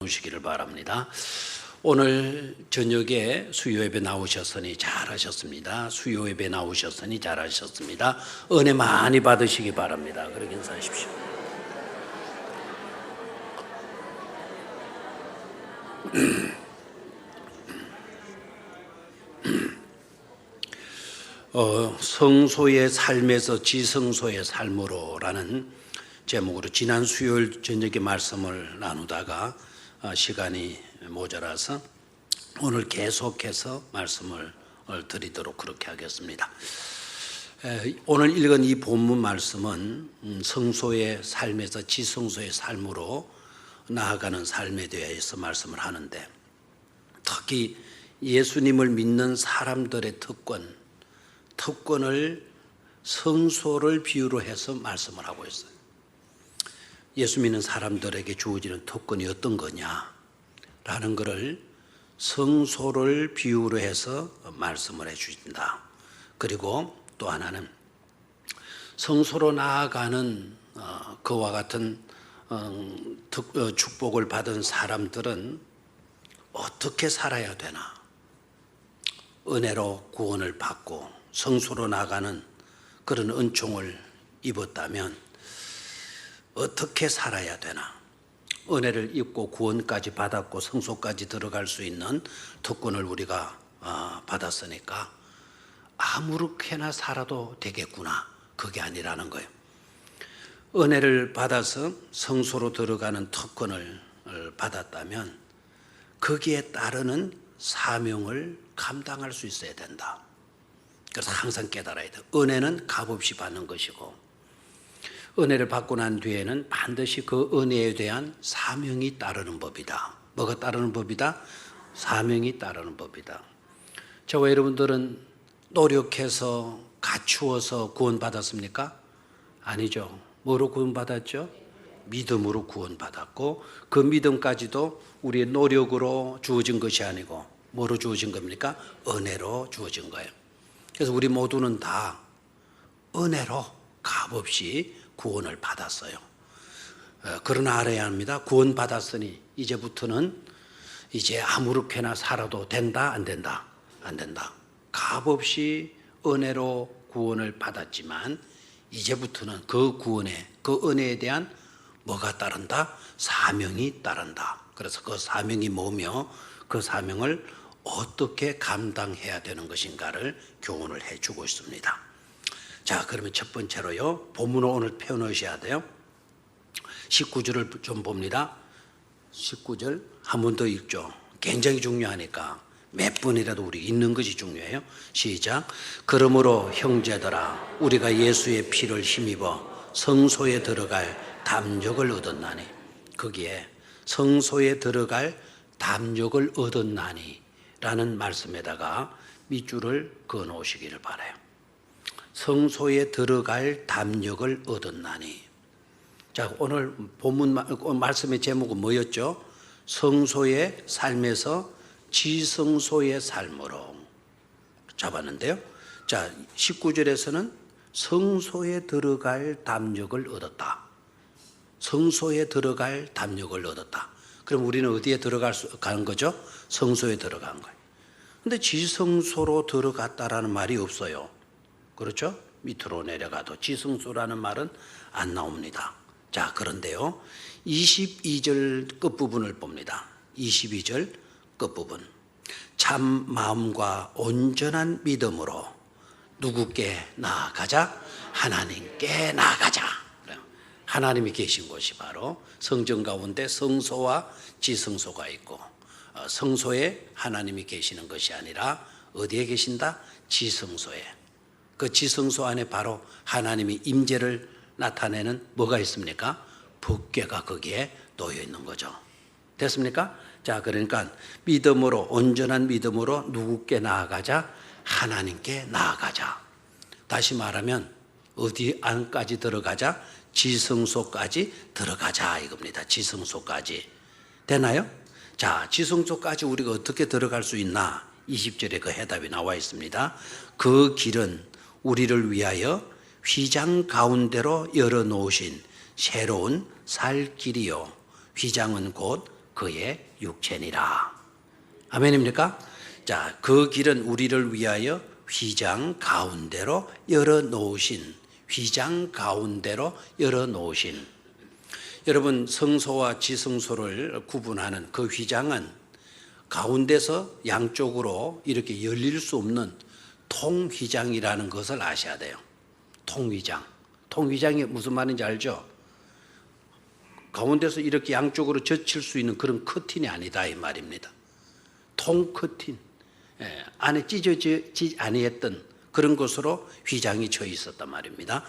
오시기를 바랍니다. 오늘 저녁에 수요예배 나오셨으니 잘하셨습니다. 수요예배 나오셨으니 잘하셨습니다. 은혜 많이 받으시기 바랍니다. 그렇게 인사하십시오. 성소의 삶에서 지성소의 삶으로라는 제목으로 지난 수요일 저녁에 말씀을 나누다가 시간이 모자라서 오늘 계속해서 말씀을 드리도록 그렇게 하겠습니다. 오늘 읽은 이 본문 말씀은 성소의 삶에서 지성소의 삶으로 나아가는 삶에 대해서 말씀을 하는데, 특히 예수님을 믿는 사람들의 특권을 성소를 비유로 해서 말씀을 하고 있어요. 예수 믿는 사람들에게 주어지는 특권이 어떤 거냐라는 것을 성소를 비유로 해서 말씀을 해 주신다. 그리고 또 하나는 성소로 나아가는 그와 같은 축복을 받은 사람들은 어떻게 살아야 되나? 은혜로 구원을 받고 성소로 나가는 그런 은총을 입었다면 어떻게 살아야 되나? 은혜를 입고 구원까지 받았고 성소까지 들어갈 수 있는 특권을 우리가 받았으니까 아무렇게나 살아도 되겠구나. 그게 아니라는 거예요. 은혜를 받아서 성소로 들어가는 특권을 받았다면 거기에 따르는 사명을 감당할 수 있어야 된다. 그래서 항상 깨달아야 돼. 은혜는 값없이 받는 것이고, 은혜를 받고 난 뒤에는 반드시 그 은혜에 대한 사명이 따르는 법이다. 뭐가 따르는 법이다? 사명이 따르는 법이다. 저와 여러분들은 노력해서 갖추어서 구원받았습니까? 아니죠. 뭐로 구원받았죠? 믿음으로 구원받았고, 그 믿음까지도 우리의 노력으로 주어진 것이 아니고 뭐로 주어진 겁니까? 은혜로 주어진 거예요. 그래서 우리 모두는 다 은혜로 값없이 구원을 받았어요. 그러나 알아야 합니다. 구원받았으니 이제부터는 이제 아무렇게나 살아도 된다? 안 된다? 안 된다. 값없이 은혜로 구원을 받았지만 이제부터는 그 구원에, 그 은혜에 대한 뭐가 따른다? 사명이 따른다. 그래서 그 사명이 뭐며 그 사명을 어떻게 감당해야 되는 것인가를 교훈을 해주고 있습니다. 자, 그러면 첫 번째로요, 본문을 오늘 펴놓으셔야 돼요. 19절을 좀 봅니다. 19절 한 번 더 읽죠. 굉장히 중요하니까 몇 번이라도 우리 읽는 것이 중요해요. 시작. 그러므로 형제들아, 우리가 예수의 피를 힘입어 성소에 들어갈 담력을 얻었나니, 거기에 성소에 들어갈 담력을 얻었나니 라는 말씀에다가 밑줄을 그어 놓으시기를 바라요. 성소에 들어갈 담력을 얻었나니. 자, 오늘 본문 말씀의 제목은 뭐였죠? 성소의 삶에서 지성소의 삶으로 잡았는데요. 자, 19절에서는 성소에 들어갈 담력을 얻었다. 성소에 들어갈 담력을 얻었다. 그럼 우리는 어디에 가는 거죠? 성소에 들어간 거예요. 근데 지성소로 들어갔다라는 말이 없어요. 그렇죠? 밑으로 내려가도 지성소라는 말은 안 나옵니다. 자, 그런데요, 22절 끝부분을 봅니다. 22절 끝부분. 참 마음과 온전한 믿음으로 누구께 나아가자? 하나님께 나아가자. 하나님이 계신 곳이 바로 성전 가운데 성소와 지성소가 있고, 성소에 하나님이 계시는 것이 아니라 어디에 계신다? 지성소에. 그 지성소 안에 바로 하나님이 임재를 나타내는 뭐가 있습니까? 법궤가 거기에 놓여 있는 거죠. 됐습니까? 자, 그러니까 믿음으로, 온전한 믿음으로 누구께 나아가자? 하나님께 나아가자. 다시 말하면 어디 안까지 들어가자? 지성소까지 들어가자 이겁니다. 지성소까지. 되나요? 자, 지성소까지 우리가 어떻게 들어갈 수 있나? 20절에 그 해답이 나와 있습니다. 그 길은 우리를 위하여 휘장 가운데로 열어놓으신 새로운 살 길이요. 휘장은 곧 그의 육체니라. 아멘입니까? 자, 그 길은 우리를 위하여 휘장 가운데로 열어놓으신, 휘장 가운데로 열어놓으신. 여러분, 성소와 지성소를 구분하는 그 휘장은 가운데서 양쪽으로 이렇게 열릴 수 없는 통휘장이라는 것을 아셔야 돼요. 통휘장. 통휘장이 무슨 말인지 알죠? 가운데서 이렇게 양쪽으로 젖힐 수 있는 그런 커튼이 아니다 이 말입니다. 통커튼, 안에 찢어지지 아니했던 그런 것으로 휘장이 쳐 있었단 말입니다.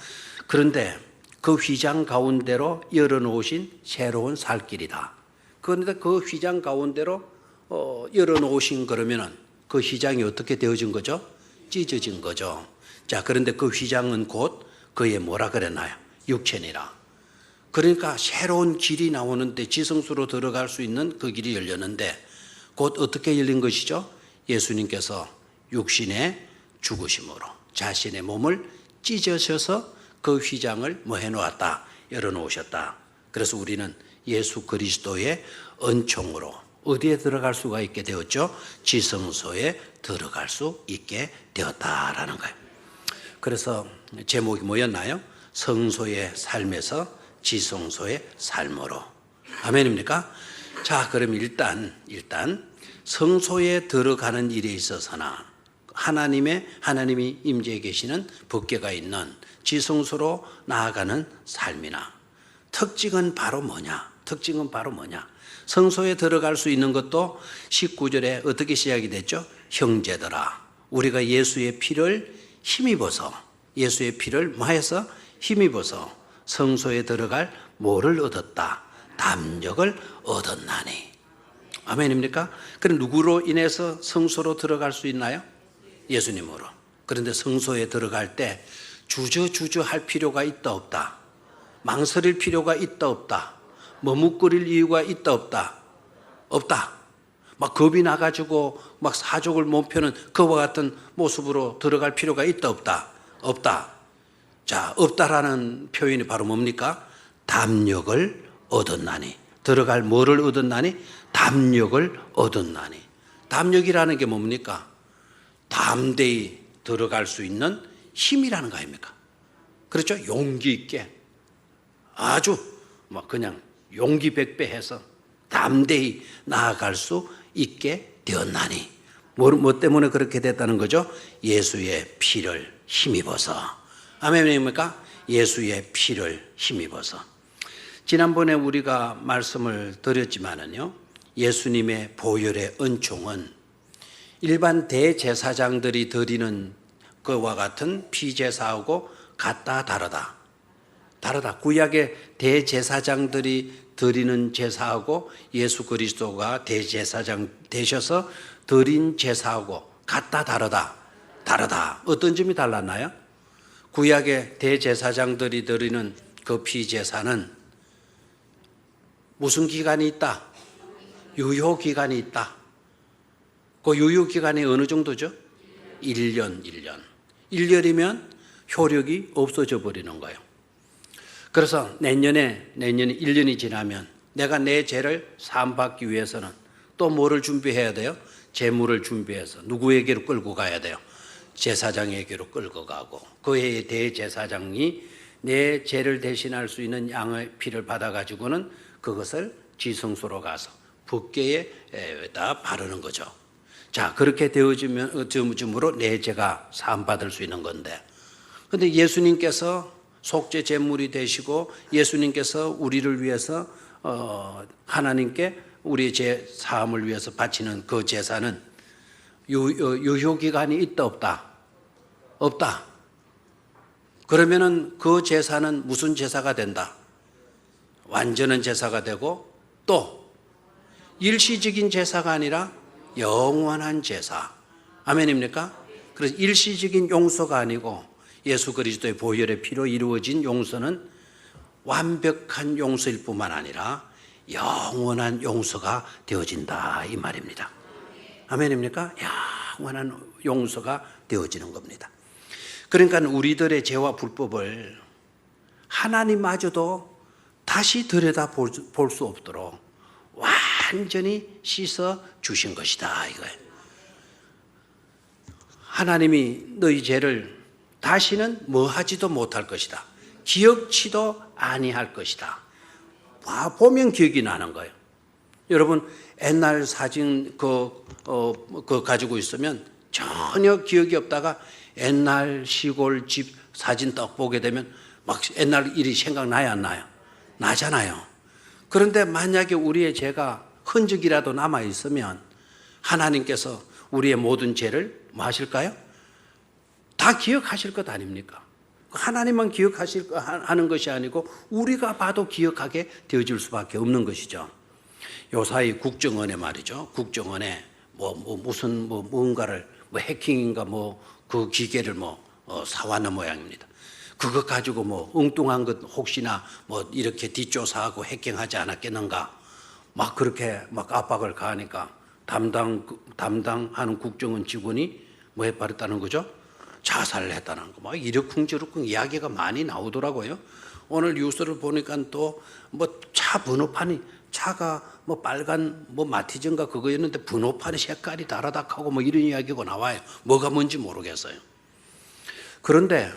그런데 그 휘장 가운데로 열어놓으신 새로운 살길이다. 그런데 그 휘장 가운데로 열어놓으신 그러면은 그 휘장이 어떻게 되어진 거죠? 찢어진 거죠. 자, 그런데 그 휘장은 곧 그의 뭐라 그랬나요? 육체니라. 그러니까 새로운 길이 나오는데 지성소로 들어갈 수 있는 그 길이 열렸는데 곧 어떻게 열린 것이죠? 예수님께서 육신의 죽으심으로 자신의 몸을 찢으셔서 그 휘장을 뭐 해놓았다? 열어놓으셨다. 그래서 우리는 예수 그리스도의 은총으로 어디에 들어갈 수가 있게 되었죠? 지성소에 들어갈 수 있게 되었다라는 거예요. 그래서 제목이 뭐였나요? 성소의 삶에서 지성소의 삶으로. 아멘입니까? 자, 그럼 일단 성소에 들어가는 일에 있어서나 하나님이 임재해 계시는 법궤가 있는 지성소로 나아가는 삶이나 특징은 바로 뭐냐? 성소에 들어갈 수 있는 것도 19절에 어떻게 시작이 됐죠? 형제들아, 우리가 예수의 피를 힘입어서 성소에 들어갈 뭐를 얻었다? 담력을 얻었나니. 아멘입니까? 그럼 누구로 인해서 성소로 들어갈 수 있나요? 예수님으로. 그런데 성소에 들어갈 때 주저 할 필요가 있다 없다? 망설일 필요가 있다 없다? 머뭇거릴 이유가 있다 없다? 없다. 막 겁이 나가지고 막 사족을 못 펴는 그와 같은 모습으로 들어갈 필요가 있다 없다? 없다. 자, 없다라는 표현이 바로 뭡니까? 담력을 얻었나니. 들어갈 뭐를 얻었나니? 담력을 얻었나니. 담력이라는 게 뭡니까? 담대히 들어갈 수 있는 힘이라는 거 아닙니까? 그렇죠? 용기 있게 아주 막 그냥 용기 백배해서 담대히 나아갈 수 있게 되었나니. 뭐 때문에 그렇게 됐다는 거죠? 예수의 피를 힘입어서. 아멘입니까? 예수의 피를 힘입어서. 지난번에 우리가 말씀을 드렸지만은요, 예수님의 보혈의 은총은 일반 대제사장들이 드리는 그와 같은 피제사하고 같다 다르다. 구약의 대제사장들이 드리는 제사하고 예수 그리스도가 대제사장 되셔서 드린 제사하고 같다 다르다. 어떤 점이 달랐나요? 구약의 대제사장들이 드리는 그 피제사는 무슨 기간이 있다? 유효기간이 있다. 그 유효기간이 어느 정도죠? 1년. 1년이면 효력이 없어져 버리는 거예요. 그래서 내년에 1년이 지나면 내가 내 죄를 사함받기 위해서는 또 뭐를 준비해야 돼요? 제물을 준비해서 누구에게로 끌고 가야 돼요? 제사장에게로 끌고 가고, 그의 대제사장이 내 죄를 대신할 수 있는 양의 피를 받아가지고는 그것을 지성소로 가서 법궤에다 바르는 거죠. 자, 그렇게 되어짐으로 내 죄가 사함받을 수 있는 건데, 그런데 예수님께서 속죄 제물이 되시고 예수님께서 우리를 위해서 하나님께 우리의 죄 사함을 위해서 바치는 그 제사는 유효기간이 있다 없다? 없다. 그러면은 그 제사는 무슨 제사가 된다? 완전한 제사가 되고, 또 일시적인 제사가 아니라 영원한 제사. 아멘입니까? 그래서 일시적인 용서가 아니고 예수 그리스도의 보혈의 피로 이루어진 용서는 완벽한 용서일 뿐만 아니라 영원한 용서가 되어진다 이 말입니다. 아멘입니까? 영원한 용서가 되어지는 겁니다. 그러니까 우리들의 죄와 불법을 하나님마저도 다시 들여다 볼 수 없도록 완전히 씻어 주신 것이다 이거예요. 하나님이 너희 죄를 다시는 뭐 하지도 못할 것이다. 기억치도 아니할 것이다. 보면 기억이 나는 거예요. 여러분 옛날 사진 그거 가지고 있으면 전혀 기억이 없다가 옛날 시골 집 사진 딱 보게 되면 막 옛날 일이 생각나야 안 나요? 나잖아요. 그런데 만약에 우리의 죄가 흔적이라도 남아 있으면 하나님께서 우리의 모든 죄를 뭐 하실까요? 다 기억하실 것 아닙니까? 하나님만 하는 것이 아니고 우리가 봐도 기억하게 되어질 수밖에 없는 것이죠. 요사이 국정원에 말이죠. 국정원에 무슨 뭔가를 해킹인가 그 기계를 사왔는 모양입니다. 그것 가지고 엉뚱한 것 혹시나 이렇게 뒷조사하고 해킹하지 않았겠는가 막 그렇게 압박을 가하니까 담당하는 국정원 직원이 해버렸다는 거죠? 자살을 했다는 거. 이러쿵저러쿵 이야기가 많이 나오더라고요. 오늘 뉴스를 보니까 또 차 번호판이 차가 빨간 마티즈인가 그거였는데 번호판 색깔이 다르다하고 이런 이야기가 나와요. 뭐가 뭔지 모르겠어요. 그런데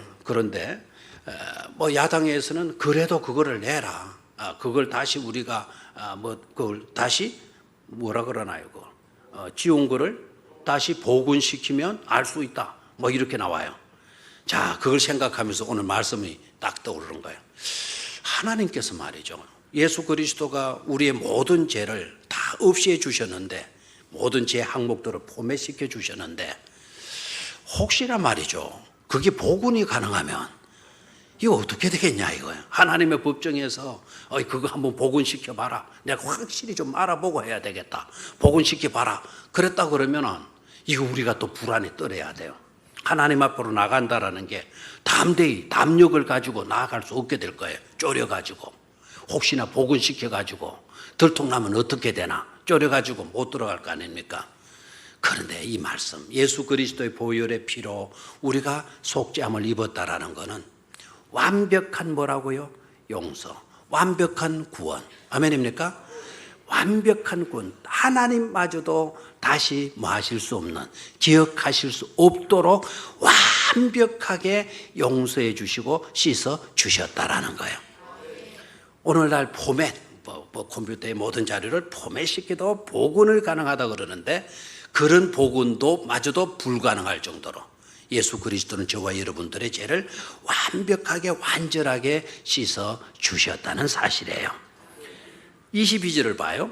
야당에서는 그래도 그거를 내라. 그걸 다시 우리가 그걸 다시 뭐라 그러나요? 지운 거를 다시 복원시키면 알 수 있다. 이렇게 나와요. 자, 그걸 생각하면서 오늘 말씀이 딱 떠오르는 거예요. 하나님께서 말이죠. 예수 그리스도가 우리의 모든 죄를 다 없애해 주셨는데 모든 죄 항목들을 포맷시켜 주셨는데 혹시나 말이죠. 그게 복원이 가능하면 이거 어떻게 되겠냐 이거예요. 하나님의 법정에서 그거 한번 복원시켜 봐라. 내가 확실히 좀 알아보고 해야 되겠다. 복원시켜 봐라. 그랬다 그러면은 이거 우리가 또 불안에 떨어야 돼요. 하나님 앞으로 나간다라는 게 담대히 담력을 가지고 나아갈 수 없게 될 거예요. 쪼려가지고 혹시나 복원시켜가지고 들통나면 어떻게 되나 쪼려가지고 못 들어갈 거 아닙니까? 그런데 이 말씀 예수 그리스도의 보혈의 피로 우리가 속죄함을 입었다라는 것은 완벽한 뭐라고요? 용서, 완벽한 구원. 아멘입니까? 완벽한 구원. 하나님마저도 다시 하실 수 없는, 기억하실 수 없도록 완벽하게 용서해 주시고 씻어 주셨다라는 거예요. 오늘날 포맷, 컴퓨터의 모든 자료를 포맷시켜도 복원을 가능하다 그러는데 그런 복원도 마저도 불가능할 정도로 예수 그리스도는 저와 여러분들의 죄를 완벽하게 완전하게 씻어 주셨다는 사실이에요. 22절을 봐요.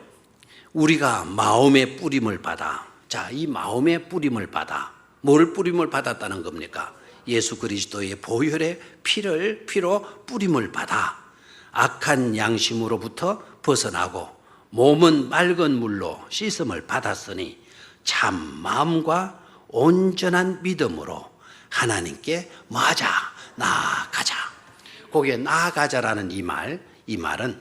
우리가 마음의 뿌림을 받아. 자, 이 마음의 뿌림을 받아. 뭘 뿌림을 받았다는 겁니까? 예수 그리스도의 보혈의 피로 뿌림을 받아 악한 양심으로부터 벗어나고 몸은 맑은 물로 씻음을 받았으니 참 마음과 온전한 믿음으로 하나님께 맞아 나아가자. 거기에 나아가자라는 이 말은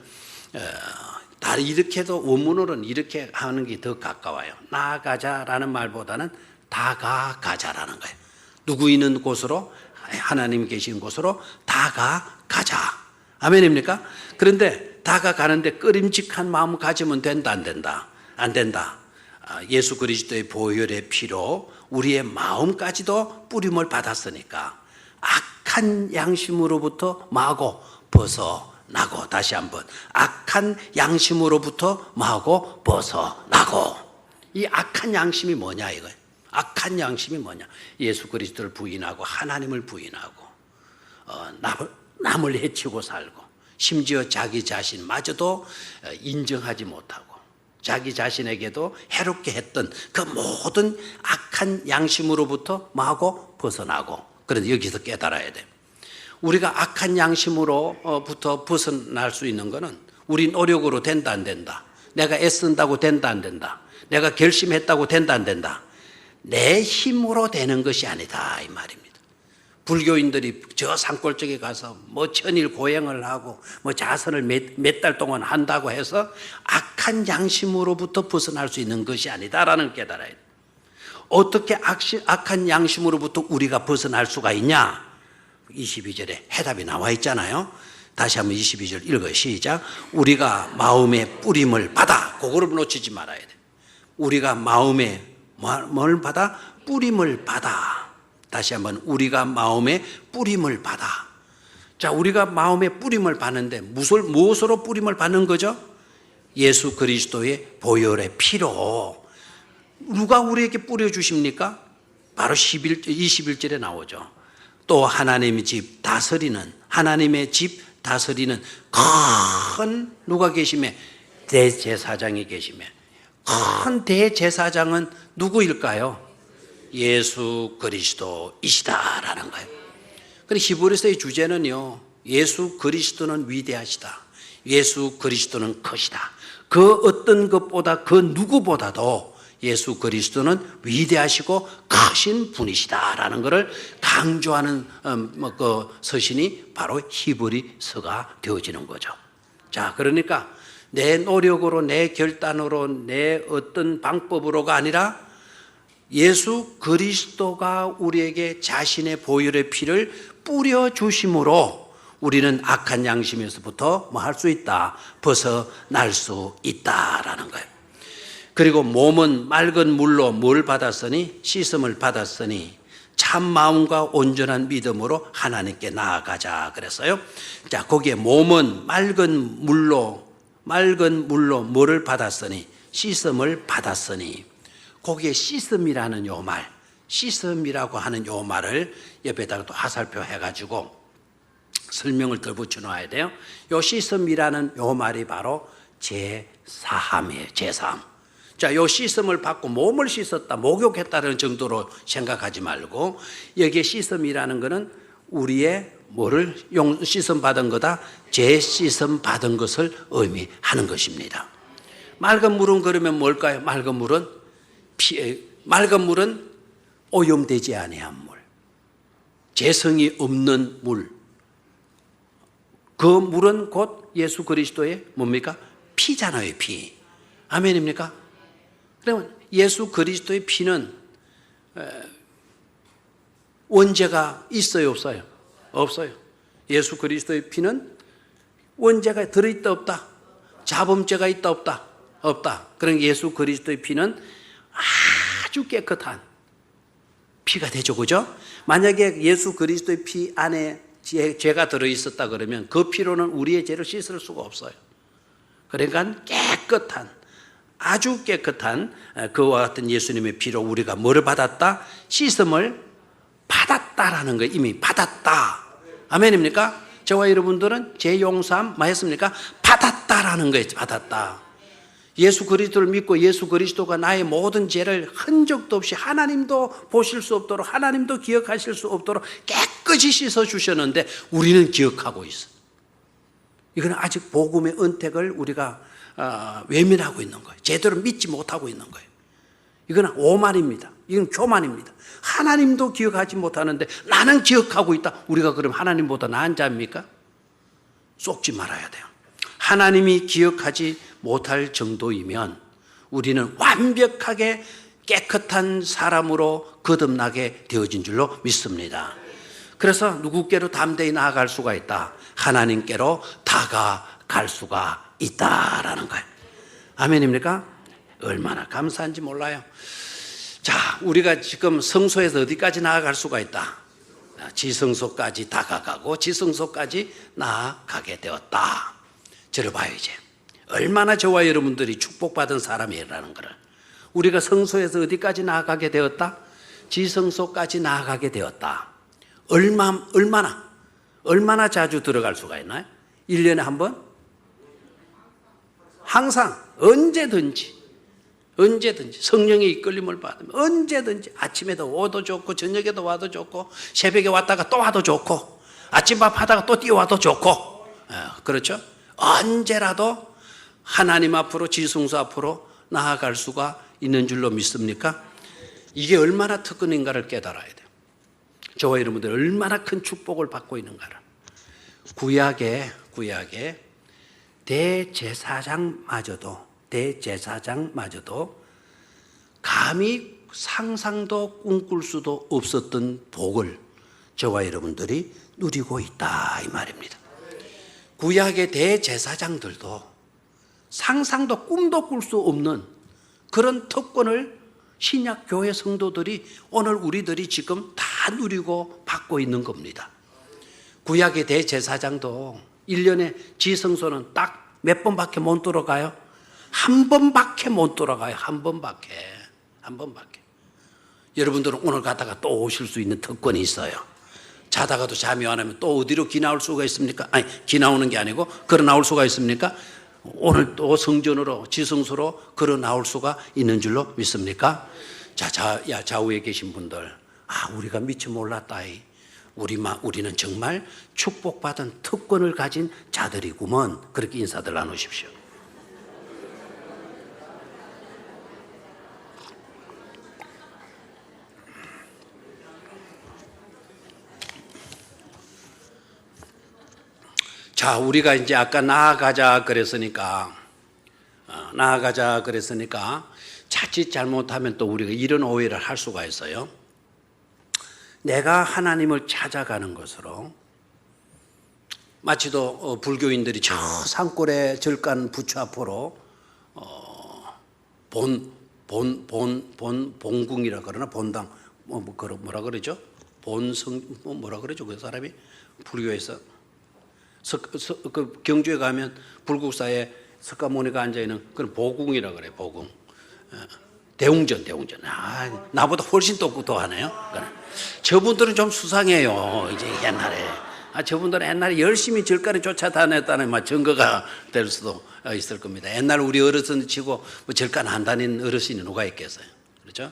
이렇게도 원문으로는 이렇게 하는 게 더 가까워요. 나아가자라는 말보다는 다가가자라는 거예요. 누구 있는 곳으로 하나님 계신 곳으로 다가가자. 아멘입니까? 그런데 다가가는데 꺼림직한 마음 가지면 된다 안 된다? 안 된다. 예수 그리스도의 보혈의 피로 우리의 마음까지도 뿌림을 받았으니까 악한 양심으로부터 마구 벗어나고 다시 한번 악한 양심으로부터 마구 벗어나고 이 악한 양심이 뭐냐 이거예요. 악한 양심이 뭐냐? 예수 그리스도를 부인하고 하나님을 부인하고 남을 해치고 살고 심지어 자기 자신마저도 인정하지 못하고 자기 자신에게도 해롭게 했던 그 모든 악한 양심으로부터 마구 벗어나고 그런데 여기서 깨달아야 돼요. 우리가 악한 양심으로부터 벗어날 수 있는 것은 우리 노력으로 된다 안 된다. 내가 애쓴다고 된다 안 된다. 내가 결심했다고 된다 안 된다. 내 힘으로 되는 것이 아니다 이 말입니다. 불교인들이 저 산골 쪽에 가서 천일 고행을 하고 자선을 몇 달 동안 한다고 해서 악한 양심으로부터 벗어날 수 있는 것이 아니다라는 깨달아야 돼요. 어떻게 악한 양심으로부터 우리가 벗어날 수가 있냐? 22절에 해답이 나와 있잖아요. 다시 한번 22절 읽어요. 시작. 우리가 마음의 뿌림을 받아. 그거를 놓치지 말아야 돼. 우리가 마음에 뭘 받아? 뿌림을 받아. 다시 한번 우리가 마음의 뿌림을 받아. 자, 우리가 마음의 뿌림을 받는데 무엇으로 뿌림을 받는 거죠? 예수 그리스도의 보혈의 피로. 누가 우리에게 뿌려주십니까? 바로 21절에 나오죠. 또 하나님의 집 다스리는, 하나님의 집 다스리는 큰 누가 계시매? 대제사장이 계시매. 큰 대제사장은 누구일까요? 예수 그리스도이시다라는 거예요. 근데 히브리서의 주제는요, 예수 그리스도는 위대하시다. 예수 그리스도는 크시다. 그 어떤 것보다 그 누구보다도 예수 그리스도는 위대하시고 크신 분이시다라는 것을 강조하는 그 서신이 바로 히브리서가 되어지는 거죠. 자, 그러니까 내 노력으로, 내 결단으로, 내 어떤 방법으로가 아니라 예수 그리스도가 우리에게 자신의 보혈의 피를 뿌려주심으로 우리는 악한 양심에서부터 뭐 할 수 있다? 벗어날 수 있다라는 거예요. 그리고 몸은 맑은 물로 뭘 받았으니? 씻음을 받았으니 참 마음과 온전한 믿음으로 하나님께 나아가자 그랬어요. 자, 거기에 몸은 맑은 물로 뭐를 받았으니? 씻음을 받았으니. 거기에 씻음이라는 요 말, 씻음이라고 하는 요 말을 옆에다가 또 화살표 해가지고 설명을 더 붙여놓아야 돼요. 요 씻음이라는 요 말이 바로 제사함이에요. 제사함. 자, 요 씻음을 받고 몸을 씻었다, 목욕했다는 정도로 생각하지 말고 여기에 씻음이라는 것은 우리의 뭐를 씻음 받은 거다? 재씻음 받은 것을 의미하는 것입니다. 맑은 물은 그러면 뭘까요? 맑은 물은 오염되지 아니한 물, 재성이 없는 물. 그 물은 곧 예수 그리스도의 뭡니까? 피잖아요, 피. 아멘입니까? 그러면 예수 그리스도의 피는 원죄가 있어요, 없어요? 없어요. 예수 그리스도의 피는 원죄가 들어있다, 없다? 자범죄가 있다, 없다? 없다. 그러니까 예수 그리스도의 피는 아주 깨끗한 피가 되죠, 그죠? 만약에 예수 그리스도의 피 안에 죄가 들어있었다 그러면 그 피로는 우리의 죄를 씻을 수가 없어요. 그러니까 깨끗한, 아주 깨끗한 그와 같은 예수님의 피로 우리가 뭐를 받았다? 씻음을 받았다라는 거예요. 이미 받았다. 아멘입니까? 저와 여러분들은 제 용서함 뭐 했습니까? 받았다라는 거예요. 받았다. 예수 그리스도를 믿고 예수 그리스도가 나의 모든 죄를 흔적도 없이 하나님도 보실 수 없도록, 하나님도 기억하실 수 없도록 깨끗이 씻어주셨는데 우리는 기억하고 있어. 이건 아직 복음의 은택을 우리가 외면하고 있는 거예요. 제대로 믿지 못하고 있는 거예요. 이건 오만입니다. 이건 교만입니다. 하나님도 기억하지 못하는데 나는 기억하고 있다. 우리가 그럼 하나님보다 나은 자입니까? 속지 말아야 돼요. 하나님이 기억하지 못할 정도이면 우리는 완벽하게 깨끗한 사람으로 거듭나게 되어진 줄로 믿습니다. 그래서 누구께로 담대히 나아갈 수가 있다? 하나님께로 다가갈 수가 있다라는 거예요. 아멘입니까? 얼마나 감사한지 몰라요. 자, 우리가 지금 성소에서 어디까지 나아갈 수가 있다? 지성소까지 다가가고 지성소까지 나아가게 되었다. 저를 봐요. 이제 얼마나 저와 여러분들이 축복받은 사람이라는 거를. 우리가 성소에서 어디까지 나아가게 되었다? 지성소까지 나아가게 되었다. 얼마나 자주 들어갈 수가 있나요? 1년에 한 번? 항상 언제든지 성령의 이끌림을 받으면 언제든지 아침에도 와도 좋고 저녁에도 와도 좋고 새벽에 왔다가 또 와도 좋고 아침밥 하다가 또 뛰어와도 좋고, 그렇죠? 언제라도 하나님 앞으로, 지성소 앞으로 나아갈 수가 있는 줄로 믿습니까? 이게 얼마나 특권인가를 깨달아야 돼요. 저와 여러분들 얼마나 큰 축복을 받고 있는가를. 구약에 대제사장마저도 감히 상상도 꿈꿀 수도 없었던 복을 저와 여러분들이 누리고 있다 이 말입니다. 구약의 대제사장들도 상상도 꿈도 꿀 수 없는 그런 특권을 신약 교회 성도들이 오늘 우리들이 지금 다 누리고 받고 있는 겁니다. 구약의 대제사장도 1년에 지성소는 딱 몇 번밖에 못 들어가요? 한 번밖에 못 들어가요. 한 번밖에. 여러분들은 오늘 가다가 또 오실 수 있는 특권이 있어요. 자다가도 잠이 안 오면 또 어디로 기나올 수가 있습니까? 아니, 기나오는 게 아니고 걸어 나올 수가 있습니까? 오늘 또 성전으로 지성소로 걸어 나올 수가 있는 줄로 믿습니까? 좌우에 계신 분들, 우리가 미처 몰랐다. 우리는 정말 축복받은 특권을 가진 자들이구먼. 그렇게 인사들 나누십시오. 자, 우리가 이제 아까 나아가자 그랬으니까 자칫 잘못하면 또 우리가 이런 오해를 할 수가 있어요. 내가 하나님을 찾아가는 것으로, 마치도 불교인들이 저 산골에 절간 부처 앞으로 본궁이라 그러나 본당 뭐라 그러죠? 본성 뭐라 그러죠? 그 사람이 불교에서 그 경주에 가면 불국사에 석가모니가 앉아 있는 그런 보궁이라 그래. 보궁. 대웅전. 나보다 훨씬 똑똑하네요. 저분들은 좀 수상해요. 이제 옛날에. 저분들은 옛날에 열심히 절간에 쫓아다녔다는 증거가 될 수도 있을 겁니다. 옛날 우리 어르신 치고 뭐 절간 안 다닌 어르신이 누가 있겠어요. 그렇죠?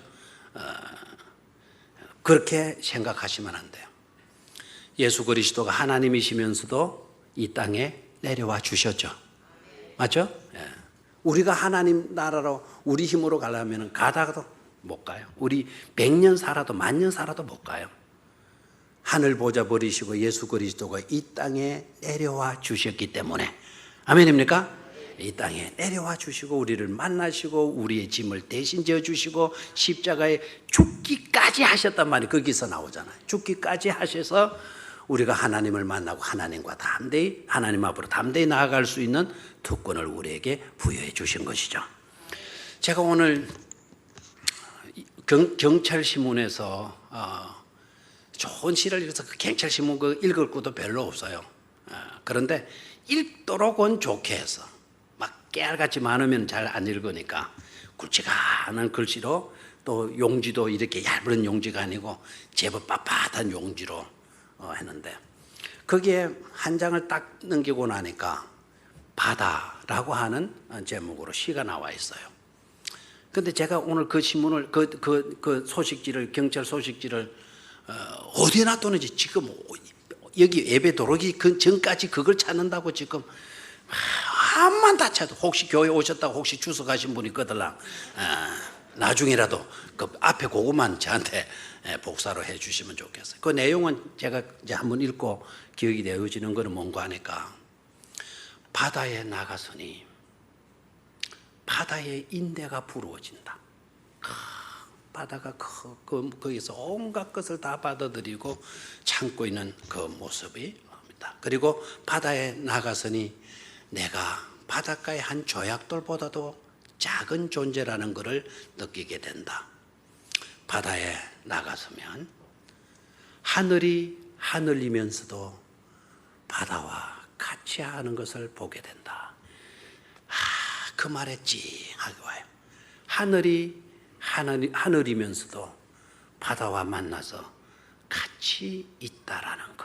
그렇게 생각하시면 안 돼요. 예수 그리스도가 하나님이시면서도 이 땅에 내려와 주셨죠. 맞죠? 예. 우리가 하나님 나라로 우리 힘으로 가려면 가다가도 못 가요. 우리 100년 살아도 10,000년 살아도 못 가요. 하늘 보좌 버리시고 예수 그리스도가 이 땅에 내려와 주셨기 때문에, 아멘입니까? 이 땅에 내려와 주시고 우리를 만나시고 우리의 짐을 대신 져 주시고 십자가에 죽기까지 하셨단 말이 거기서 나오잖아요. 죽기까지 하셔서 우리가 하나님을 만나고 하나님과 담대히, 하나님 앞으로 담대히 나아갈 수 있는 특권을 우리에게 부여해 주신 것이죠. 제가 오늘 경찰신문에서 좋은 시를 읽어서 그 경찰신문 읽을 것도 별로 없어요. 그런데 읽도록은 좋게 해서, 막 깨알같이 많으면 잘 안 읽으니까 굵직한 글씨로, 또 용지도 이렇게 얇은 용지가 아니고 제법 빳빳한 용지로 했는데, 거기에 한 장을 딱 넘기고 나니까 바다라고 하는 제목으로 시가 나와 있어요. 근데 제가 오늘 그 신문을, 그 소식지를, 경찰 소식지를 어디에 놔두는지 지금 여기 예배 들어오기 전까지 그걸 찾는다고 지금 암만 다 찾아. 혹시 교회 오셨다고 혹시 주소 가신 분이 있거들랑 나중에라도 그 앞에 그것만 저한테 복사로 해 주시면 좋겠어요. 그 내용은 제가 이제 한번 읽고 기억이 되어지는 거는 뭔가 하니까, 바다에 나가서니 바다의 인대가 부러워진다. 바다가 거기서 온갖 것을 다 받아들이고 참고 있는 그 모습입니다. 그리고 바다에 나가서니 내가 바닷가의 한 조약돌보다도 작은 존재라는 것을 느끼게 된다. 바다에 나가서면 하늘이 하늘이면서도 바다와 같이 하는 것을 보게 된다. 그 말에 찡하게 와요. 하늘이면서도 바다와 만나서 같이 있다라는 거,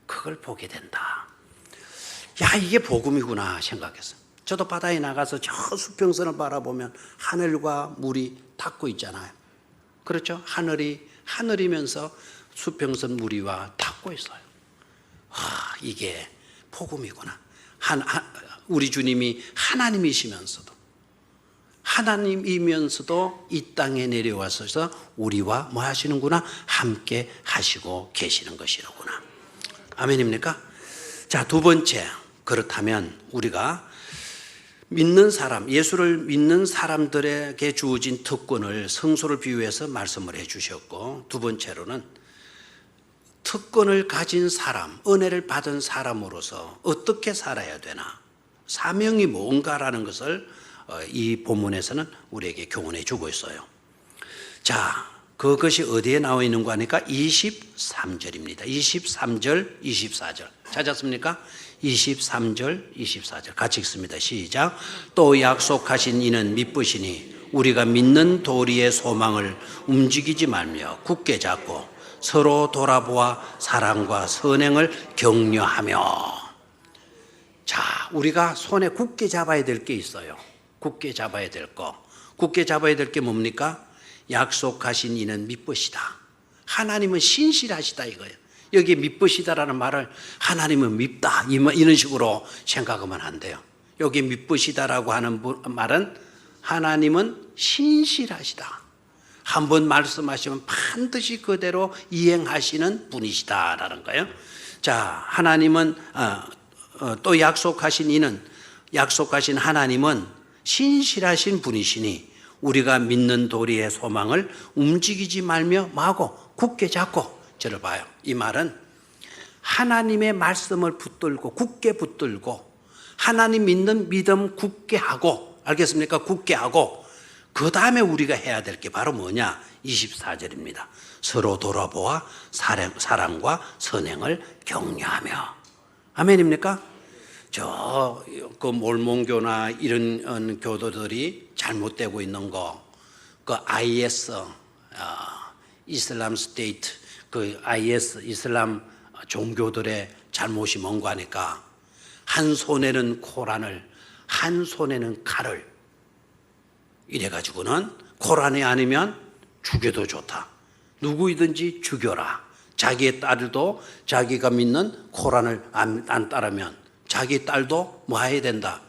그걸 보게 된다. 야, 이게 복음이구나 생각했어요. 저도 바다에 나가서 저 수평선을 바라보면 하늘과 물이 닿고 있잖아요. 그렇죠? 하늘이면서 수평선 무리와 닿고 있어요. 이게 복음이구나. 우리 주님이 하나님이면서도 이 땅에 내려와서 우리와 뭐 하시는구나? 함께 하시고 계시는 것이로구나. 아멘입니까? 자, 두 번째, 그렇다면 우리가 믿는 사람, 예수를 믿는 사람들에게 주어진 특권을 성소를 비유해서 말씀을 해 주셨고, 두 번째로는 특권을 가진 사람, 은혜를 받은 사람으로서 어떻게 살아야 되나, 사명이 뭔가라는 것을 이 본문에서는 우리에게 교훈해 주고 있어요. 자, 그것이 어디에 나와 있는 거 하니까 23절입니다. 23절, 24절. 찾았습니까? 23절, 24절. 같이 읽습니다. 시작. 또 약속하신 이는 미쁘시니 우리가 믿는 도리의 소망을 움직이지 말며 굳게 잡고 서로 돌아보아 사랑과 선행을 격려하며. 자, 우리가 손에 굳게 잡아야 될 게 있어요. 굳게 잡아야 될 거. 굳게 잡아야 될 게 뭡니까? 약속하신 이는 미쁘시다. 하나님은 신실하시다 이거예요. 여기 미쁘시다라는 말을 하나님은 밉다 이런 식으로 생각하면 안 돼요. 여기 미쁘시다라고 하는 말은 하나님은 신실하시다. 한번 말씀하시면 반드시 그대로 이행하시는 분이시다라는 거예요. 자, 하나님은 또 약속하신 이는, 약속하신 하나님은 신실하신 분이시니 우리가 믿는 도리의 소망을 움직이지 말며 마고 굳게 잡고. 저를 봐요. 이 말은 하나님의 말씀을 붙들고 굳게 붙들고 하나님 믿는 믿음 굳게 하고, 알겠습니까? 굳게 하고 그 다음에 우리가 해야 될 게 바로 뭐냐? 24절입니다. 서로 돌아보아 사랑과 선행을 격려하며. 아멘입니까? 그 몰몬교나 이런 교도들이 잘못되고 있는 거, 그 IS, 이슬람 스테이트, 그 IS, 이슬람 종교들의 잘못이 뭔가 하니까 한 손에는 코란을, 한 손에는 칼을 이래가지고는 코란이 아니면 죽여도 좋다. 누구이든지 죽여라. 자기의 딸도 자기가 믿는 코란을 안 따르면 자기 딸도 뭐 해야 된다?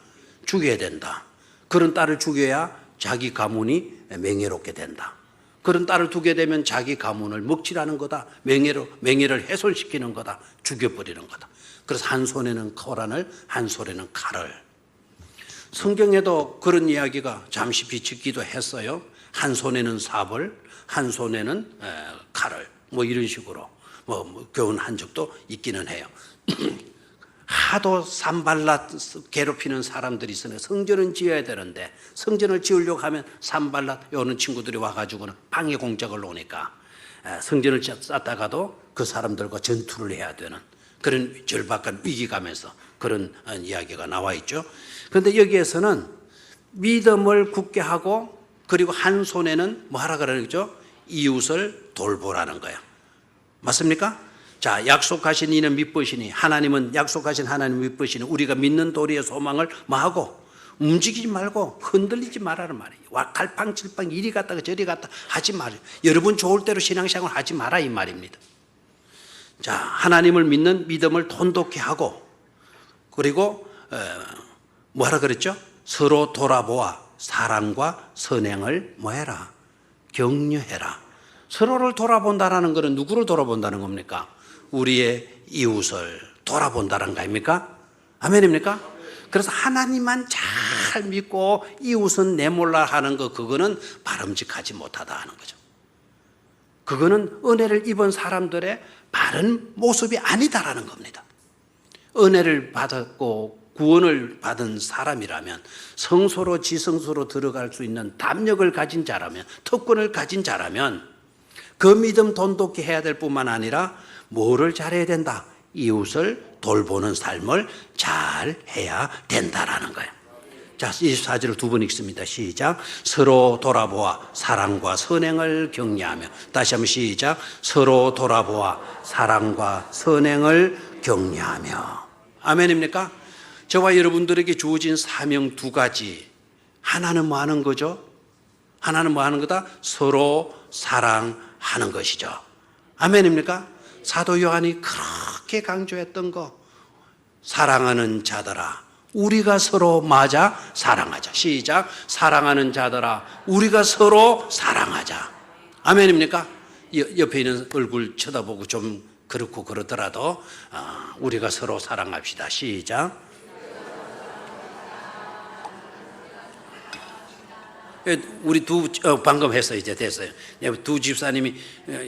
죽여야 된다. 그런 딸을 죽여야 자기 가문이 명예롭게 된다. 그런 딸을 두게 되면 자기 가문을 먹칠하는 거다. 명예를 훼손시키는 거다. 죽여버리는 거다. 그래서 한 손에는 코란을, 한 손에는 칼을. 성경에도 그런 이야기가 잠시 비치기도 했어요. 한 손에는 삽을, 한 손에는 칼을, 뭐 이런 식으로 교훈한 적도 있기는 해요. 하도 산발라 괴롭히는 사람들이 있으니 성전은 지어야 되는데 성전을 지으려고 하면 산발라 오는 친구들이 와가지고는 방해 공작을 놓으니까 성전을 쌓다가도 그 사람들과 전투를 해야 되는 그런 절박한 위기감에서 그런 이야기가 나와 있죠. 그런데 여기에서는 믿음을 굳게 하고 그리고 한 손에는 뭐 하라 그러는 거죠? 이웃을 돌보라는 거예요. 맞습니까? 자, 약속하신 이는 미쁘시니, 하나님은 약속하신 하나님 미쁘시니 우리가 믿는 도리의 소망을 뭐하고 움직이지 말고 흔들리지 말라는 말이에요. 갈팡질팡 이리 갔다가 저리 갔다 하지 말아요. 여러분 좋을 대로 신앙생활 하지 마라 이 말입니다. 자, 하나님을 믿는 믿음을 돈독히 하고 그리고 뭐하라 그랬죠? 서로 돌아보아 사랑과 선행을 뭐해라? 격려해라. 서로를 돌아본다라는 것은 누구를 돌아본다는 겁니까? 우리의 이웃을 돌아본다는 거 아닙니까? 아멘입니까? 그래서 하나님만 잘 믿고 이웃은 내몰라 하는 거, 그거는 바람직하지 못하다 하는 거죠. 그거는 은혜를 입은 사람들의 바른 모습이 아니다라는 겁니다. 은혜를 받았고 구원을 받은 사람이라면, 성소로 지성소로 들어갈 수 있는 담력을 가진 자라면, 특권을 가진 자라면 그 믿음 돈독히 해야 될 뿐만 아니라 뭐를 잘해야 된다? 이웃을 돌보는 삶을 잘 해야 된다라는 거예요. 자, 24절을 두 번 읽습니다. 시작. 서로 돌아보아 사랑과 선행을 격려하며. 다시 한번 시작. 서로 돌아보아 사랑과 선행을 격려하며. 아멘입니까? 저와 여러분들에게 주어진 사명 두 가지. 하나는 뭐 하는 거죠? 하나는 뭐 하는 거다? 서로 사랑하는 것이죠. 아멘입니까? 사도 요한이 그렇게 강조했던 거, 사랑하는 자들아 우리가 서로 맞아 사랑하자. 시작. 사랑하는 자들아 우리가 서로 사랑하자. 아멘입니까? 옆에 있는 얼굴 쳐다보고 좀 그렇고 그러더라도 우리가 서로 사랑합시다. 시작. 우리 방금 했어요. 이제 됐어요. 두 집사님이,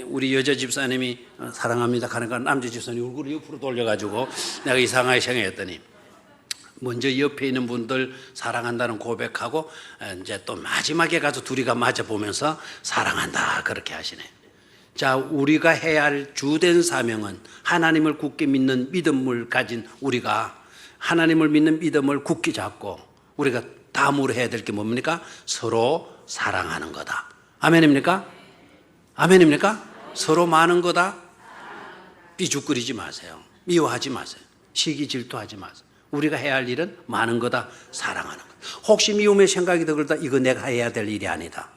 우리 여자 집사님이 사랑합니다 하니까 남자 집사님이 얼굴을 옆으로 돌려가지고 내가 이상하게 생각했더니 먼저 옆에 있는 분들 사랑한다는 고백하고 이제 또 마지막에 가서 둘이가 맞아 보면서 사랑한다 그렇게 하시네. 자, 우리가 해야 할 주된 사명은 하나님을 굳게 믿는 믿음을 가진 우리가 하나님을 믿는 믿음을 굳게 잡고 우리가 다음으로 해야 될 게 뭡니까? 서로 사랑하는 거다. 아멘입니까? 아멘입니까? 서로 많은 거다. 삐죽거리지 마세요. 미워하지 마세요. 시기 질투하지 마세요. 우리가 해야 할 일은 많은 거다. 사랑하는 것. 혹시 미움의 생각이 들다 이거 내가 해야 될 일이 아니다.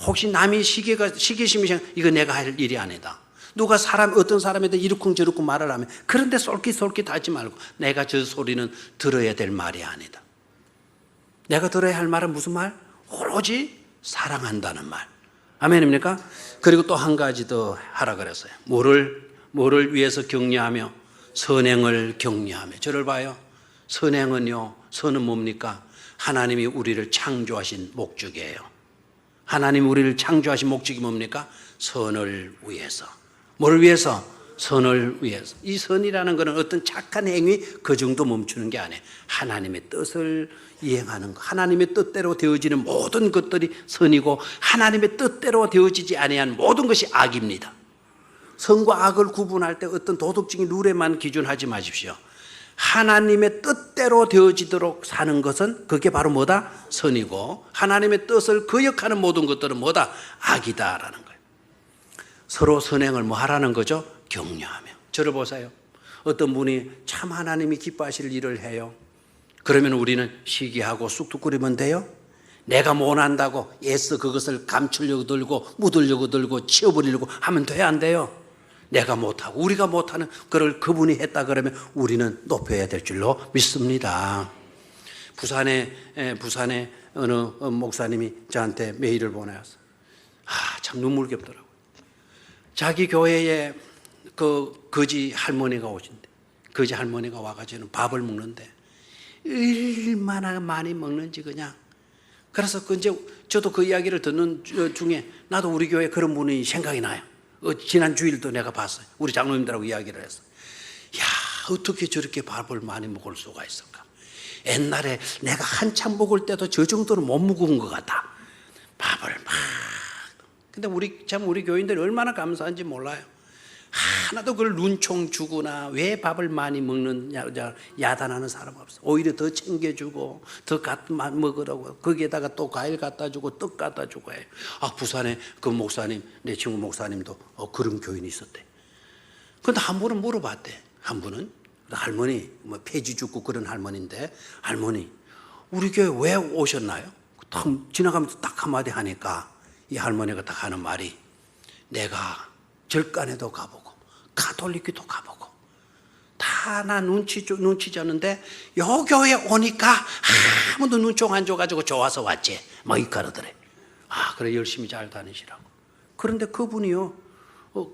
혹시 남이 시기심이 생각 이거 내가 할 일이 아니다. 누가 어떤 사람에 대해 이렇쿵저렇쿵 말을 하면 그런데 쏠깃쏠깃 하지 말고 내가 저 소리는 들어야 될 말이 아니다. 내가 들어야 할 말은 무슨 말? 오로지 사랑한다는 말. 아멘입니까? 그리고 또 한 가지 더 하라 그랬어요. 뭐를 위해서 격려하며 선행을 격려하며. 저를 봐요. 선행은요. 선은 뭡니까? 하나님이 우리를 창조하신 목적이에요. 하나님이 우리를 창조하신 목적이 뭡니까? 선을 위해서. 뭐를 위해서? 선을 위해서. 이 선이라는 것은 어떤 착한 행위 그 정도 멈추는 게 아니에요. 하나님의 뜻을 이행하는 것. 하나님의 뜻대로 되어지는 모든 것들이 선이고 하나님의 뜻대로 되어지지 아니한 모든 것이 악입니다. 선과 악을 구분할 때 어떤 도덕적인 룰에만 기준하지 마십시오. 하나님의 뜻대로 되어지도록 사는 것은 그게 바로 뭐다? 선이고 하나님의 뜻을 거역하는 모든 것들은 뭐다? 악이다라는 거예요. 서로 선행을 뭐 하라는 거죠? 격려하며. 저를 보세요. 어떤 분이 참 하나님이 기뻐하실 일을 해요. 그러면 우리는 시기하고 쑥쑥거리면 돼요? 내가 못한다고 애써 그것을 감추려고 들고 묻으려고 들고 치워버리려고 하면 돼요? 안 돼요? 내가 못하고 우리가 못하는 그걸 그분이 했다 그러면 우리는 높여야 될 줄로 믿습니다. 부산에 어느 목사님이 저한테 메일을 보내왔어요. 참 눈물겹더라고요. 자기 교회에 그 거지 할머니가 오신대. 거지 할머니가 와가지고 밥을 먹는데 얼마나 많이 먹는지 그냥. 그래서 이제 저도 그 이야기를 듣는 중에 나도 우리 교회 그런 분이 생각이 나요. 지난 주일도 내가 봤어요. 우리 장로님들하고 이야기를 했어요. 야, 어떻게 저렇게 밥을 많이 먹을 수가 있을까? 옛날에 내가 한참 먹을 때도 저 정도는 못 먹은 것 같아. 밥을 막. 근데 우리 교인들이 얼마나 감사한지 몰라요. 하나도 그걸 눈총 주거나 왜 밥을 많이 먹느냐 야단하는 사람 없어. 오히려 더 챙겨주고 더 먹으라고. 거기에다가 또 과일 갖다 주고 떡 갖다 주고 해요. 부산에 그 목사님, 내 친구 목사님도 그런 교인이 있었대. 근데 한 분은 물어봤대. 한 분은 할머니 뭐 폐지 죽고 그런 할머니인데 할머니 우리 교회 왜 오셨나요? 딱 지나가면서 딱 한마디 하니까 이 할머니가 딱 하는 말이 내가 절간에도 가보고 가톨릭교도 가보고 다 나 눈치 줬는데 요 교회 오니까 아무도 눈총 안 줘가지고 좋아서 왔지 막 이까르더래. 그래 열심히 잘 다니시라고. 그런데 그분이요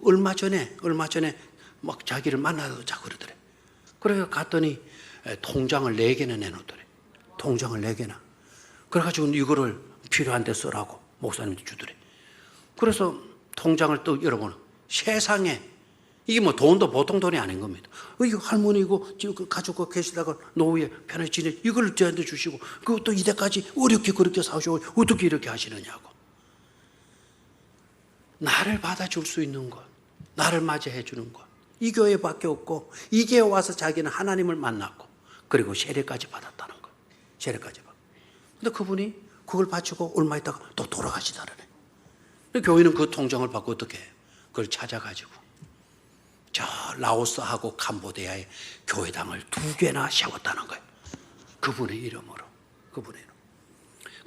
얼마 전에 막 자기를 만나서 자고 그러더래. 그래서 갔더니 통장을 4개나 내놓더래. 통장을 4개나. 그래가지고 이거를 필요한 데 쓰라고 목사님도 주더래. 그래서 통장을 또 열어보는 세상에 이게 뭐 돈도 보통 돈이 아닌 겁니다. 이 할머니 이거 지금 가지고 계시다가 노후에 편히 지내 이걸 저한테 주시고 그것도 이때까지 어렵게 그렇게 사오시고 어떻게 이렇게 하시느냐고. 나를 받아줄 수 있는 것, 나를 맞이해 주는 것, 이 교회밖에 없고 이 교회 와서 자기는 하나님을 만났고 그리고 세례까지 받았다는 거예요. 세례까지 받고. 근데 그분이 그걸 바치고 얼마 있다가 또 돌아가시다라네. 교회는 그 통장을 받고 어떻게 해요? 그걸 찾아가지고 저 라오스하고 캄보디아에 교회당을 2개나 세웠다는 거예요. 그분의 이름으로.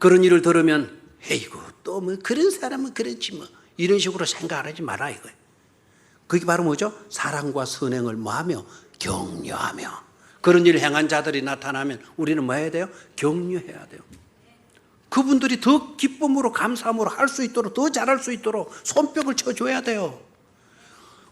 그런 일을 들으면 에이구 또 뭐 그런 사람은 그렇지 뭐 이런 식으로 생각하지 마라 이거예요. 그게 바로 뭐죠? 사랑과 선행을 뭐하며? 격려하며. 그런 일을 행한 자들이 나타나면 우리는 뭐 해야 돼요? 격려해야 돼요. 그분들이 더 기쁨으로 감사함으로 할 수 있도록 더 잘할 수 있도록 손뼉을 쳐줘야 돼요.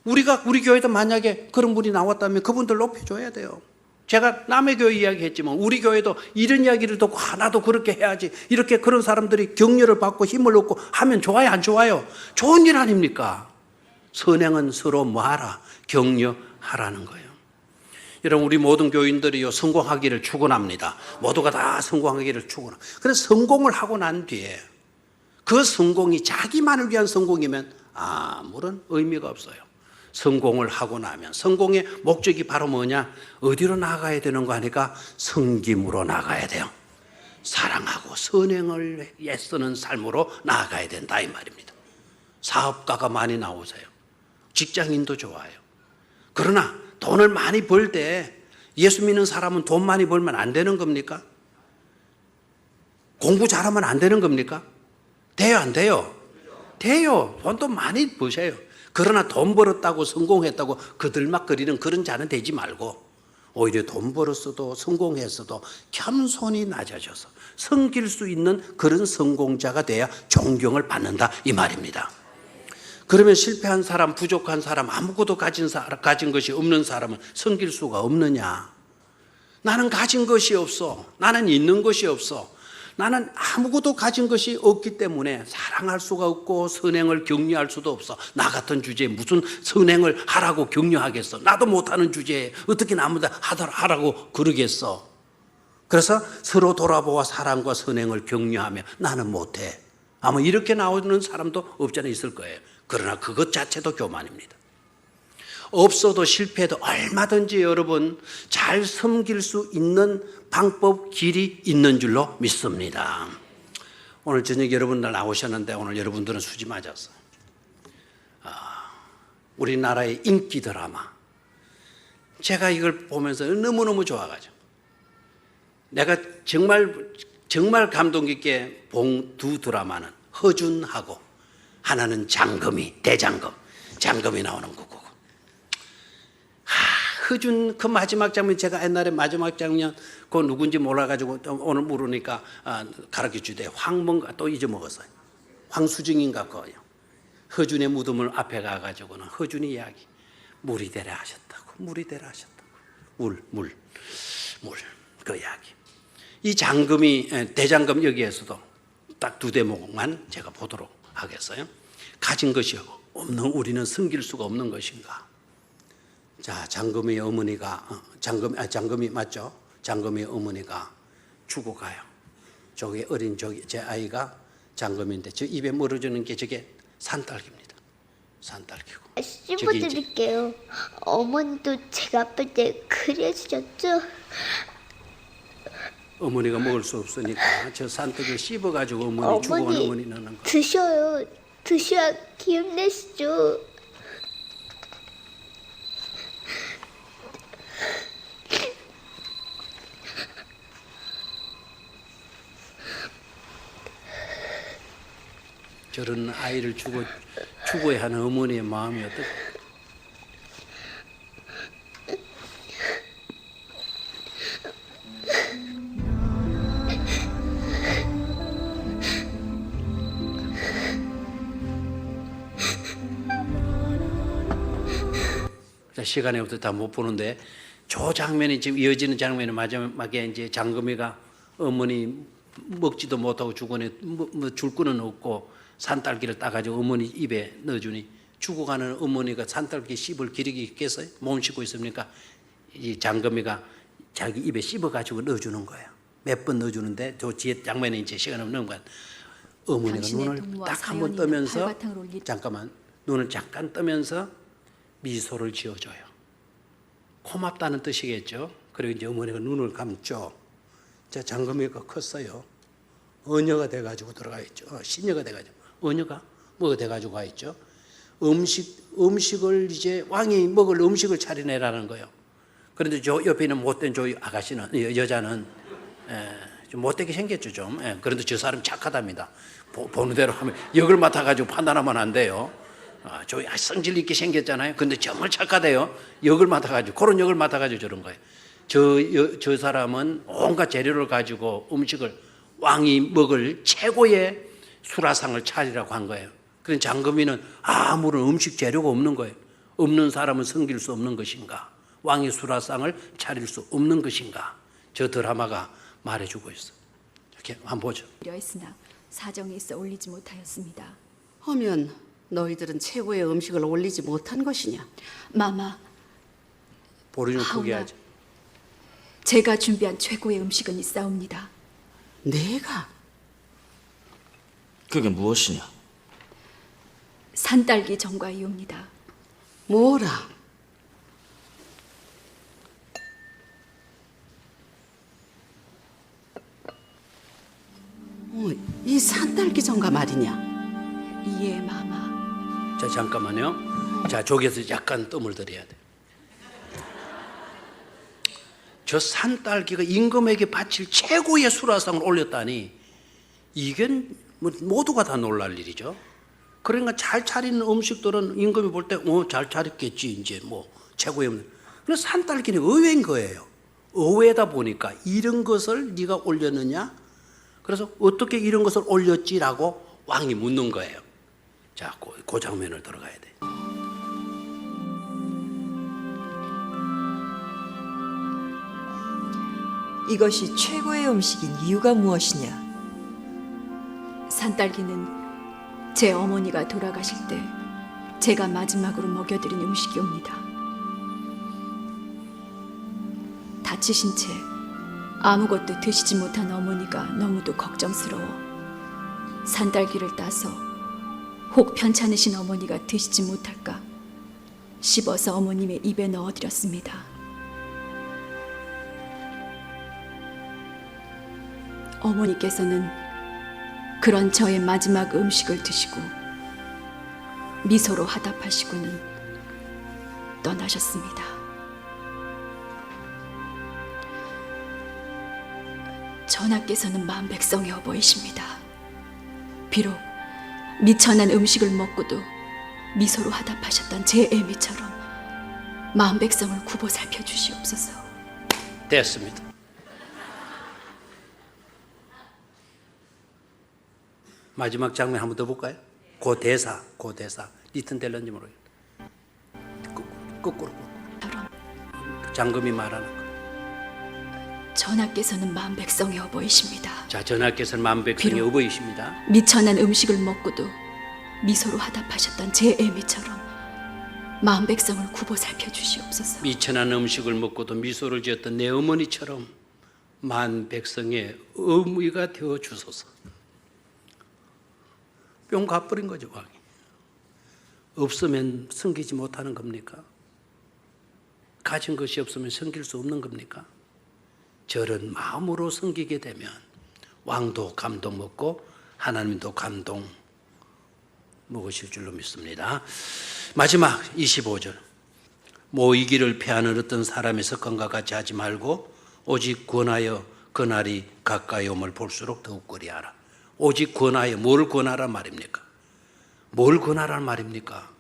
우리 교회도 만약에 그런 분이 나왔다면 그분들 높여줘야 돼요. 제가 남의 교회 이야기했지만 우리 교회도 이런 이야기를 듣고 하나도 그렇게 해야지, 이렇게 그런 사람들이 격려를 받고 힘을 얻고 하면 좋아요, 안 좋아요? 좋은 일 아닙니까? 선행은 서로 뭐하라? 격려하라는 거예요. 여러분, 우리 모든 교인들이요, 성공하기를 축원합니다. 모두가 다 성공하기를 축원합니다. 그래서 성공을 하고 난 뒤에 그 성공이 자기만을 위한 성공이면 아무런 의미가 없어요. 성공을 하고 나면 성공의 목적이 바로 뭐냐? 어디로 나가야 되는 거 아니까? 성김으로 나가야 돼요. 사랑하고 선행을 애쓰는 삶으로 나아가야 된다 이 말입니다. 사업가가 많이 나오세요. 직장인도 좋아요. 그러나 돈을 많이 벌 때 예수 믿는 사람은 돈 많이 벌면 안 되는 겁니까? 공부 잘하면 안 되는 겁니까? 돼요, 안 돼요? 돼요. 돈도 많이 버셔요. 그러나 돈 벌었다고 성공했다고 그들막거리는 그런 자는 되지 말고, 오히려 돈 벌었어도 성공했어도 겸손히 낮아져서 섬길 수 있는 그런 성공자가 돼야 존경을 받는다 이 말입니다. 그러면 실패한 사람, 부족한 사람, 아무것도 가진 것이 없는 사람은 섬길 수가 없느냐? 나는 가진 것이 없어. 나는 있는 것이 없어. 나는 아무것도 가진 것이 없기 때문에 사랑할 수가 없고 선행을 격려할 수도 없어. 나 같은 주제에 무슨 선행을 하라고 격려하겠어? 나도 못하는 주제에 어떻게 남보다 하라고 그러겠어? 그래서 서로 돌아보아 사랑과 선행을 격려하며 나는 못해. 아마 이렇게 나오는 사람도 없잖아 있을 거예요. 그러나 그것 자체도 교만입니다. 없어도 실패해도 얼마든지 여러분 잘 섬길 수 있는 방법, 길이 있는 줄로 믿습니다. 오늘 저녁 여러분들 나오셨는데 오늘 여러분들은 수지 맞았어요. 우리나라의 인기 드라마, 제가 이걸 보면서 너무너무 좋아가지고 내가 정말 감동 깊게 본 두 드라마는 허준하고 하나는 장금이, 대장금, 장금이 나오는 거고. 허준 그 마지막 장면, 제가 옛날에 마지막 장면 그 누군지 몰라가지고 오늘 물으니까 가르쳐주대. 황뭔가 또 잊어먹었어요. 황수정인가 거예요. 허준의 무덤을 앞에 가가지고는 허준이 이야기, 물이 되라 하셨다고, 물이 되라 하셨다고, 물 그 이야기. 이 장금이, 대장금 여기에서도 딱 두 대목만 제가 보도록 하겠어요. 가진 것이 없는 우리는 섬길 수가 없는 것인가? 자, 장금의 어머니가 장금이 맞죠? 장금의 어머니가 죽어가요. 저기 어린 제 아이가 장금인데 저 입에 물어주는 게 저게 산딸기입니다. 산딸기고. 씹어드릴게요. 어머니도 제가 아플 때 그려주셨죠? 어머니가 먹을 수 없으니까 저 산딸기를 씹어가지고 어머니 죽어간 어머니 넣는 거. 드셔요. 드셔야 기운내시죠. 저런 아이를 죽어야 하는 어머니의 마음이 어떨까? 시간이 없어서 다 못 보는데 저 장면이 지금 이어지는 장면이 마지막에 이제 장금이가 어머니 먹지도 못하고 죽어내 줄 거는 없고 산딸기를 따가지고 어머니 입에 넣어주니 죽어가는 어머니가 산딸기 씹을 기력이 있겠어요? 못 씹고 있습니까? 이 장금이가 자기 입에 씹어가지고 넣어주는 거예요. 몇 번 넣어주는데 저 뒤에 장면에 이제 시간 없는 거야. 어머니가 눈을 딱 한 번 뜨면서 잠깐만 눈을 잠깐 뜨면서 미소를 지어줘요. 고맙다는 뜻이겠죠. 그리고 이제 어머니가 눈을 감죠. 자, 장금이가 컸어요. 어녀가 돼가지고 들어가 있죠. 시녀가 돼가지고. 어녀가 뭐가 돼가지고 가 있죠. 음식을 이제 왕이 먹을 음식을 차려내라는 거예요. 그런데 저 옆에 있는 못된 저 아가씨는, 여자는 좀 못되게 생겼죠 좀. 그런데 저 사람 착하답니다. 보는 대로 하면 역을 맡아가지고 판단하면 안 돼요. 저 성질 있게 생겼잖아요. 근데 정말 착하대요. 역을 맡아가지고, 그런 역을 맡아가지고 저런 거예요. 저 사람은 온갖 재료를 가지고 음식을 왕이 먹을 최고의 수라상을 차리라고 한 거예요. 그런 장금이는 아무런 음식 재료가 없는 거예요. 없는 사람은 섬길 수 없는 것인가? 왕이 수라상을 차릴 수 없는 것인가? 저 드라마가 말해주고 있어. 이렇게 한번 보죠. 했으나 사정이 있어 올리지 못하였습니다. 하면 너희들은 최고의 음식을 올리지 못한 것이냐? 마마, 보리 좀 크게 하오나 하지. 제가 준비한 최고의 음식은 있사옵니다. 내가? 그게 무엇이냐? 산딸기 전과이옵니다. 뭐라? 이 산딸기 전가 말이냐? 이에 마마. 자, 잠깐만요. 자, 저기서 약간 뜸을 들여야 돼. 저 산딸기가 임금에게 바칠 최고의 수라상을 올렸다니, 이게 뭐 모두가 다 놀랄 일이죠. 그러니까 잘 차리는 음식들은 임금이 볼 때 잘 차렸겠지, 이제 뭐 최고의 음식. 그런데 산딸기는 의외인 거예요. 의외다 보니까 이런 것을 네가 올렸느냐? 그래서 어떻게 이런 것을 올렸지라고 왕이 묻는 거예요. 자, 그 장면을 들어가야 돼. 이것이 최고의 음식인 이유가 무엇이냐? 산딸기는 제 어머니가 돌아가실 때 제가 마지막으로 먹여드린 음식이옵니다. 다치신 채 아무것도 드시지 못한 어머니가 너무도 걱정스러워 산딸기를 따서 혹 편찮으신 어머니가 드시지 못할까 씹어서 어머님의 입에 넣어드렸습니다. 어머니께서는 그런 저의 마지막 음식을 드시고 미소로 화답하시고는 떠나셨습니다. 전하께서는 만백성의 어버이십니다. 비록 미천한 음식을 먹고도 미소로 화답하셨던 제 애미처럼 만백성을 굽어 살펴주시옵소서. 됐습니다. 마지막 장면 한번 더 볼까요? 그 대사. 리튼 델런지 모르겠다. 거꾸로. 처럼 장금이 말하는 거. 전하께서는 만백성의 어버이십니다. 자, 전하께서는 만백성의 비록 어버이십니다. 미천한 음식을 먹고도 미소로 화답하셨던 제 애미처럼 만백성을 굽어 살펴주시옵소서. 미천한 음식을 먹고도 미소를 지었던 내 어머니처럼 만백성의 어머니가 되어 주소서. 뿅 가버린 거죠, 왕이. 없으면 섬기지 못하는 겁니까? 가진 것이 없으면 섬길 수 없는 겁니까? 저런 마음으로 섬기게 되면 왕도 감동 먹고 하나님도 감동 먹으실 줄로 믿습니다. 마지막 25절. 모이기를 패하는 어떤 사람의 습관과 같이 하지 말고 오직 권하여 그날이 가까이 옴을 볼수록 더욱 그리하라. 오직 권하여, 뭘 권하란 말입니까? 뭘 권하란 말입니까?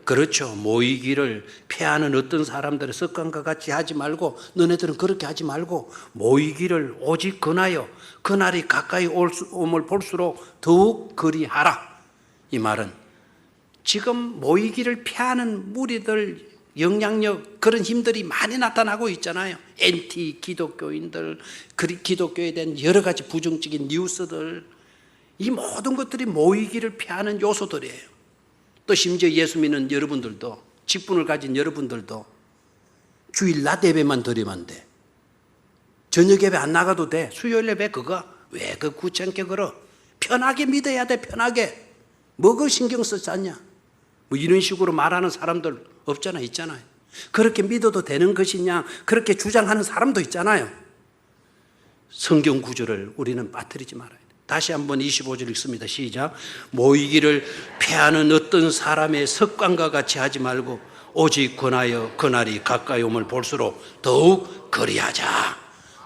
그렇죠. 모이기를 패하는 어떤 사람들의 습관과 같이 하지 말고, 너네들은 그렇게 하지 말고 모이기를 오직 권하여 그날이 가까이 옴을 볼수록 더욱 그리하라. 이 말은 지금 모이기를 패하는 무리들 영향력, 그런 힘들이 많이 나타나고 있잖아요. 엔티 기독교인들, 기독교에 대한 여러 가지 부정적인 뉴스들, 이 모든 것들이 모이기를 피하는 요소들이에요. 또 심지어 예수 믿는 여러분들도, 직분을 가진 여러분들도 주일 낮 예배만 드리면 돼. 저녁 예배 안 나가도 돼. 수요일 예배 그거 왜 그 귀찮게 걸어? 편하게 믿어야 돼. 편하게. 뭐 그 신경 썼냐? 뭐 이런 식으로 말하는 사람들 없잖아, 있잖아요. 그렇게 믿어도 되는 것이냐, 그렇게 주장하는 사람도 있잖아요. 성경 구절을 우리는 빠뜨리지 말아야 돼. 다시 한번 25절 읽습니다. 시작. 모이기를 패하는 어떤 사람의 습관과 같이 하지 말고 오직 권하여 그날이 가까이 옴을 볼수록 더욱 그리하자.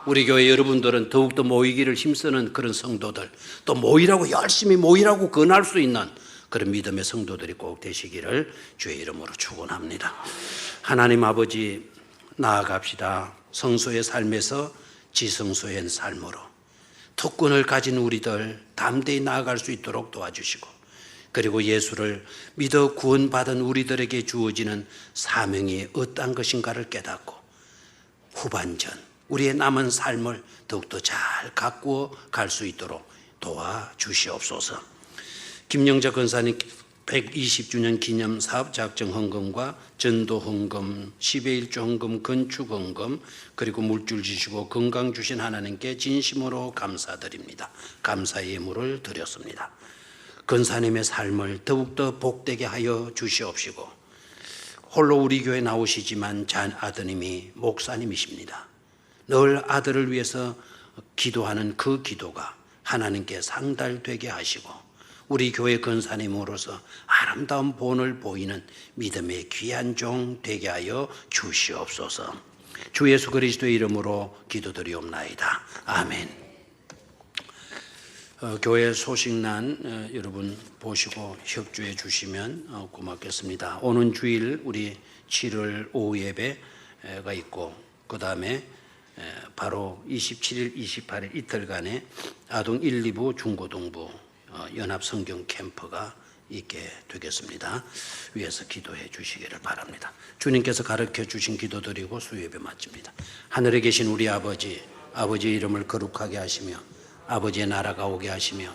우리 교회 여러분들은 더욱더 모이기를 힘쓰는 그런 성도들, 또 모이라고 열심히 모이라고 권할 수 있는 그런 믿음의 성도들이 꼭 되시기를 주의 이름으로 축원합니다. 하나님 아버지, 나아갑시다. 성소의 삶에서 지성소의 삶으로 특권을 가진 우리들 담대히 나아갈 수 있도록 도와주시고, 그리고 예수를 믿어 구원받은 우리들에게 주어지는 사명이 어떠한 것인가를 깨닫고 후반전 우리의 남은 삶을 더욱더 잘 가꾸어 갈 수 있도록 도와주시옵소서. 김영자 권사님 120주년 기념 사업 작정 헌금과 전도 헌금, 10의 1조 헌금, 건축 헌금, 그리고 물줄 주시고 건강 주신 하나님께 진심으로 감사드립니다. 감사의 예물을 드렸습니다. 권사님의 삶을 더욱더 복되게 하여 주시옵시고, 홀로 우리 교회 나오시지만 아드님이 목사님이십니다. 늘 아들을 위해서 기도하는 그 기도가 하나님께 상달되게 하시고 우리 교회 권사님으로서 아름다운 본을 보이는 믿음의 귀한 종 되게 하여 주시옵소서. 주 예수 그리스도의 이름으로 기도드리옵나이다. 아멘. 교회 소식란 여러분 보시고 협조해 주시면 고맙겠습니다. 오는 주일 우리 7월 오후 예배가 있고 그 다음에 바로 27일, 28일 이틀간의 아동 1, 2부 중고등부 연합 성경 캠프가 있게 되겠습니다. 위에서 기도해 주시기를 바랍니다. 주님께서 가르쳐 주신 기도드리고 수요예배 마칩니다. 하늘에 계신 우리 아버지, 아버지의 이름을 거룩하게 하시며 아버지의 나라가 오게 하시며